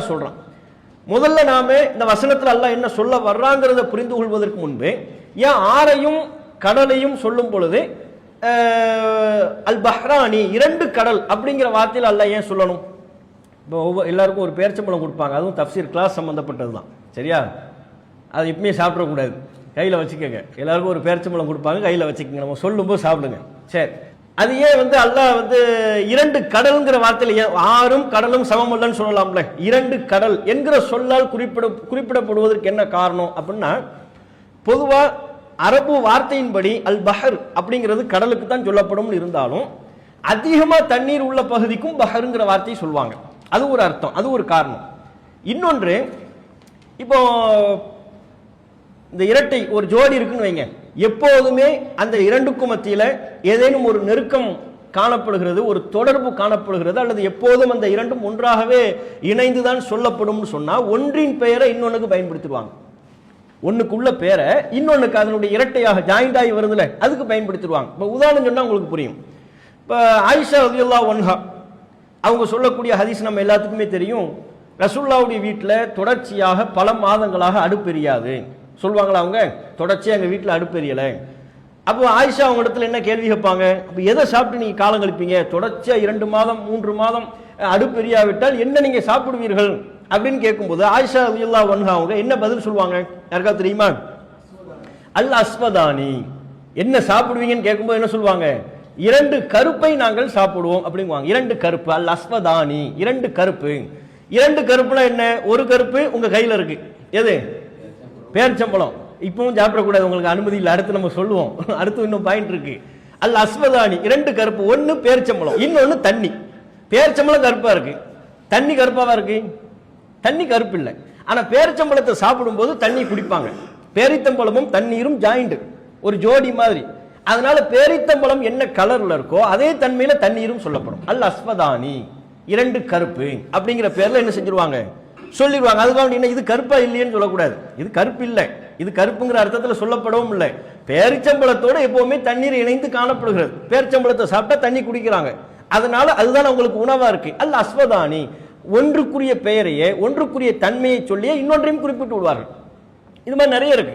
சொல்றான். முதல்ல நாம இந்த வசனத்துல அல்லாஹ் என்ன சொல்ல வர்றாங்கிறத புரிந்து கொள்வதற்கு முன்பு ஏன் ஆறையும் கடலையும் சொல்லும் பொழுது அல் பஹ்ரானி இரண்டு கடல் அப்படிங்கிற வார்த்தையில் அல்லாஹ் ஏன் சொல்லணும்? இப்போ எல்லாருக்கும் ஒரு பேரிச்சம்பழம் கொடுப்பாங்க, அதுவும் தஃப்சீர் கிளாஸ் சம்பந்தப்பட்டது தான், சரியா? அது இப்பவுமே சாப்பிடக்கூடாது, கையில் வச்சுக்கோங்க. எல்லாருக்கும் ஒரு பேரிச்சம்பழம் கொடுப்பாங்க, கையில் வச்சுக்கோங்க, நம்ம சொல்லும்போது சாப்பிடுங்க. சரி, அது ஏன் அல்லாஹ் இரண்டு கடல்ங்கிற வார்த்தையில ஆறும் கடலும் சமமல்லன்னு சொல்லலாம்ல? இரண்டு கடல் என்கிற சொல்லால் குறிப்பிடப்படுவதற்கு என்ன காரணம் அப்படின்னா, பொதுவா அரபு வார்த்தையின்படி அல் பஹர் அப்படிங்கிறது கடலுக்கு தான் சொல்லப்படும் இருந்தாலும் அதிகமா தண்ணீர் உள்ள பகுதிக்கும் பஹருங்கிற வார்த்தையை சொல்லுவாங்க. அது ஒரு அர்த்தம், அது ஒரு காரணம். இன்னொன்று, இப்போ இந்த இரட்டை ஒரு ஜோடி இருக்குன்னு வைங்க, எப்போதுமே அந்த இரண்டுக்கும் மத்தியில் ஏதேனும் ஒரு நெருக்கம் காணப்படுகிறது, ஒரு தொடர்பு காணப்படுகிறது, அல்லது எப்போதும் அந்த இரண்டும் ஒன்றாகவே இணைந்துதான் சொல்லப்படும் சொன்னா ஒன்றின் பெயரை இன்னொன்னுக்கு பயன்படுத்திடுவாங்க. ஒன்னுக்குள்ள பேரை இன்னொன்னுக்கு அதனுடைய இரட்டையாக ஜாயிண்ட் ஆகி வருதுல, அதுக்கு பயன்படுத்திடுவாங்க. இப்போ உதாரணம் சொன்னா உங்களுக்கு புரியும். இப்போ ஆயிஷா ரலியல்லாஹு அன்ஹா அவங்க சொல்லக்கூடிய ஹதீஸ் நம்ம எல்லாத்துக்குமே தெரியும். ரசூலுல்லாஹ்வுடைய வீட்டில் தொடர்ச்சியாக பல மாதங்களாக அடுப்பெரியாது சொல்லுவாங்களா? அவங்க தொடர்ச்சியாக எங்கள் வீட்டில் அடுப்பெரியலை. அப்போ ஆயிஷா அவங்க இடத்துல என்ன கேள்வி கேட்பாங்க? அப்போ எதை சாப்பிட்டு நீங்கள் காலம் கழிப்பீங்க? தொடர்ச்சியாக 2 மாதம் 3 மாதம் அடுப்பெரியாவிட்டால் என்ன நீங்கள் சாப்பிடுவீர்கள் அப்படின்னு கேட்கும்போது ஆயிஷா ரலியல்லாஹு அன்ஹா அவங்க என்ன பதில் சொல்லுவாங்க யாருக்கா தெரியுமா? அல் அஸ்வதானி. என்ன சாப்பிடுவீங்கன்னு கேட்கும்போது என்ன சொல்லுவாங்க? 2 கருப்பை நாங்கள் சாப்பிடுவோம் அப்படிங்குவாங்க. 2 கருப்பு, அல் அஸ்வதானி, 2 கருப்பு. 2 கருப்புனா என்ன? ஒரு கருப்பு உங்க கையில இருக்கு, எது? பேரிச்சம்பழம். இப்பவும் சாப்பிடக்கூடாது, உங்களுக்கு அனுமதி இல்லை, அடுத்து நம்ம சொல்லுவோம். அடுத்து இன்னும் பாயிண்ட் இருக்கு. அல் அஸ்வதானி, 2 கருப்பு. ஒன்னு பேரிச்சம்பழம், இன்னொன்னு தண்ணி. பேரிச்சம்பழம் கருப்பா இருக்கு, தண்ணி கருப்பாவா இருக்கு? தண்ணி கருப்பு இல்லை. ஆனா பேரிச்சம்பழத்தை சாப்பிடும் போது தண்ணி குடிப்பாங்க. பேரித்தம்பழமும் தண்ணீரும் ஜாயிண்ட், ஒரு ஜோடி மாதிரி. அதனால பேரித்தம்பழம் என்ன கலர்ல இருக்கோ அதே தன்மையில தண்ணீரும் சொல்லப்படும். அல் அஸ்வதானி, 2 கருப்பு அப்படிங்கிற பேர்ல என்ன செஞ்சிருவாங்க? சொல்லிடுவாங்க. அதுக்காக என்ன இது கருப்பா இல்லையேன்னு சொல்லக்கூடாது. இது கருப்பு இல்லை, இது கருப்புங்கிற அர்த்தத்தில் சொல்லப்படவும் இல்லை. பேரிச்சம்பழத்தோட எப்பவுமே தண்ணீர் இணைந்து காணப்படுகிறது. பேரிச்சம்பழத்தை சாப்பிட்டா தண்ணி குடிக்கிறாங்க, அதனால அதுதான் அவங்களுக்கு உணவா இருக்கு. அல் அஸ்வதானி, ஒன்றுக்குரிய பெயரையே ஒன்றுக்குரிய தன்மையை சொல்லியே இன்னொன்றையும் குறிப்பிட்டு விடுவார்கள். இது மாதிரி நிறைய இருக்கு.